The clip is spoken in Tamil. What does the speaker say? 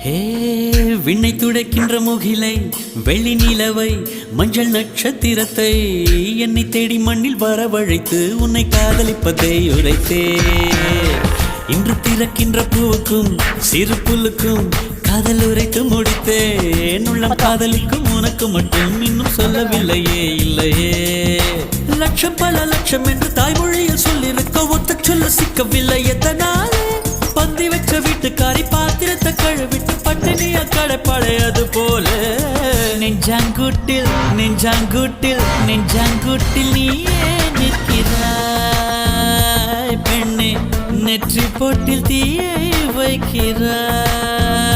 ஹே விண்ணை துடைக்கின்ற முகிலை வெள்ளி நிலவை மஞ்சள் நட்சத்திரத்தை என்னை தேடி மண்ணில் வரவழைத்து உன்னை காதலிப்பதை உரைத்தே இன்று பிறக்கின்ற பூவுக்கும் சிறு புல்லுக்கும் காதல் உரைத்து முடித்தேன் உள்ளம் காதலிக்கும் உனக்கு மட்டும் இன்னும் சொல்லவில்லையே இல்லையே லட்சம் பல லட்சம் என்று தாய்மொழியில் சொல்லிருக்க ஒத்த சொல்ல சிக்கவில்லை எத்தனாலே பந்தி வச்ச வீட்டுக்காரி பாத்திரத்தை கழுவிட்டு பட்டினிய கடைப்படையது போல நெஞ்சாங்கூட்டில் நெஞ்சாங்கூட்டில் நெஞ்சாங்கூட்டில் நீயே நிற்கிறாய் பெண்ணே நெற்றி போட்டில் தீயை வைக்கிறாய்